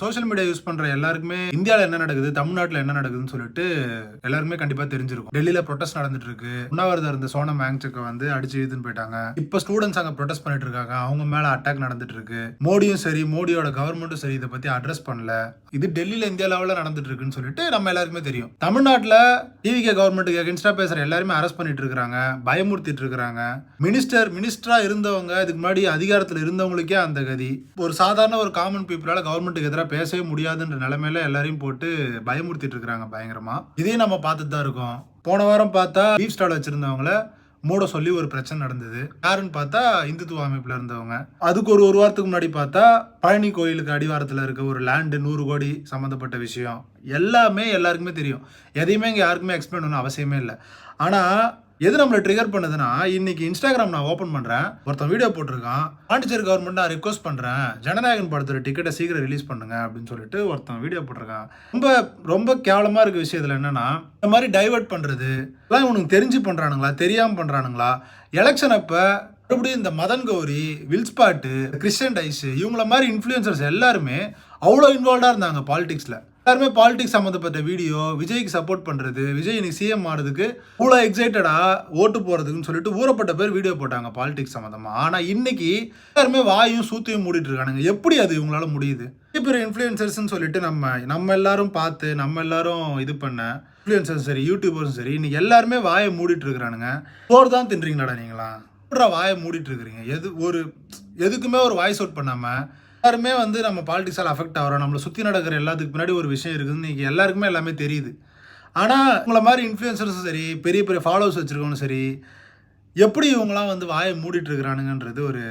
Social media use பண்ற எல்லாருக்குமே இந்தியாவில் என்ன நடக்குது, தமிழ்நாட்டில் என்ன நடக்குதுன்னு சொல்லிட்டு எல்லாருமே கண்டிப்பா தெரிஞ்சிருக்கும். டெல்லியில ப்ரொடெஸ்ட் நடந்துட்டு இருக்கு. உண்ணாவிரதம் இருந்த சோனம் வாங்சுக்கை வந்து அடிச்சு இழுத்துன்னு போயிட்டாங்க. இப்ப ஸ்டூடெண்ட்ஸ் அங்க ப்ரொடெஸ்ட் பண்ணிட்டு இருக்காங்க. அவங்க மேல அட்டாக் நடந்துட்டு இருக்கு. மோடியும் சரி, மோடியோட கவர்மெண்ட்டும் சரி இதை பத்தி அட்ரஸ் பண்ணல. இது டெல்லியில இந்தியா லெவல்ல நடந்துட்டு இருக்குன்னு சொல்லிட்டு நம்ம எல்லாருக்குமே தெரியும். தமிழ்நாட்டில் டிவிகே கவர்மெண்ட்டுக்கு எகென்ஸ்டா பேசுற எல்லாருமே அரெஸ்ட் பண்ணிட்டு இருக்காங்க, பயமுறுத்திட்டு இருக்காங்க. மினிஸ்டரா இருந்தவங்க, இதுக்கு முன்னாடி அதிகாரத்தில் இருந்தவங்களுக்கே அந்த கதி. ஒரு சாதாரண ஒரு காமன் பீப்புளால கவர்மெண்ட்டுக்கு எதிராக பேசவே முடியாதுன்ற நிலைமையில எல்லாரையும் போட்டு பயமுறுத்திட்டு இருக்காங்க பயங்கரமா. இதையும் நம்ம பார்த்துட்டு தான் இருக்கோம். போன வாரம் பார்த்தா பீஃப் ஸ்டால் வச்சிருந்தவங்கள மூட சொல்லி ஒரு பிரச்சனை நடந்தது. யாருன்னு பார்த்தா இந்துத்துவ அமைப்புல இருந்தவங்க. அதுக்கு ஒரு வாரத்துக்கு முன்னாடி பார்த்தா பழனி கோயிலுக்கு அடிவாரத்தில் இருக்க ஒரு லேண்டு 100 கோடி சம்மந்தப்பட்ட விஷயம் எல்லாமே எல்லாருக்குமே தெரியும். எதையுமே இங்கே யாருக்குமே எக்ஸ்பிளைன் பண்ண அவசியமே இல்லை. ஆனால் எது நம்மளை ட்ரிகர் பண்ணுதுன்னா, இன்னைக்கு இன்ஸ்டாகிராம் நான் ஓப்பன் பண்ணுறேன், ஒருத்தன் வீடியோ போட்டிருக்கான், பாண்டிச்சேரி கவர்மெண்ட் நான் ரிக்வஸ்ட் பண்ணுறேன், ஜனநாயகன் படத்தோட டிக்கெட்டை சீக்கிரம் ரிலீஸ் பண்ணுங்க அப்படின்னு சொல்லிட்டு ஒருத்தன் வீடியோ போட்டிருக்கான். ரொம்ப ரொம்ப கேவலமாக இருக்க விஷயத்தில் என்னன்னா, இந்த மாதிரி டைவர்ட் பண்ணுறது எல்லாம் இவனுக்கு தெரிஞ்சு பண்ணுறானுங்களா, தெரியாமல் பண்ணுறானுங்களா? எலெக்ஷன் அப்போ மறுபடியும் இந்த மதன் கௌரி, வில்ஸ்பாட்டு, கிறிஸ்டியன் டைஸ் இவங்கள மாதிரி இன்ஃப்ளூயன்சர்ஸ் எல்லாருமே அவ்வளோ இன்வால்வ்டாக இருந்தாங்க பாலிடிக்ஸில். எல்லாருமே பாலிடிக்ஸ் சம்மந்தப்பட்ட வீடியோ, விஜய்க்கு சப்போர்ட் பண்ணுறது, விஜய் இன்னைக்கு சிஎம் ஆனதுக்கு அவ்வளோ எக்ஸைட்டடாக ஓட்டு போகிறதுக்குன்னு சொல்லிட்டு ஊறப்பட்ட பேர் வீடியோ போட்டாங்க பாலிடிக்ஸ் சம்மந்தமாக. ஆனால் இன்னைக்கு எல்லாருமே வாயும் சூத்தையும் மூடிட்டு இருக்கானுங்க. எப்படி அது இவங்களால முடியுது? பெரிய இன்ஃப்ளூயன்சர்ஸ்ன்னு சொல்லிட்டு நம்ம எல்லாரும் பார்த்து நம்ம எல்லாரும் இது பண்ண இன்ஃப்ளூயன்சர்ஸ் சரி, யூடியூபர்ஸும் சரி, இன்னைக்கு எல்லாருமே வாயை மூடிட்டு இருக்கிறானுங்க. சோறு தான் தின்றீங்களாடா நீங்களா? வாயை மூடிட்டு இருக்கிறீங்க. எதுக்குமே ஒரு வாய்ஸ் அவுட் பண்ணாமல் எல்லாருமே வந்து நம்ம பாலிடிக்ஸால் அஃபெக்ட் ஆகிறோம். நம்மளை சுற்றி நடக்கிற எல்லாத்துக்கு பின்னாடி ஒரு விஷயம் இருக்குதுன்னு இன்றைக்கி எல்லாருக்குமே எல்லாமே தெரியுது. ஆனால் உங்களை மாதிரி இன்ஃப்ளூயன்சர்ஸும் சரி, பெரிய பெரிய ஃபாலோவர்ஸ் வச்சுருக்கவனும் சரி, எப்படி இவங்களாம் வந்து வாயை மூடிட்டு இருக்கிறானுங்கன்றது ஒரு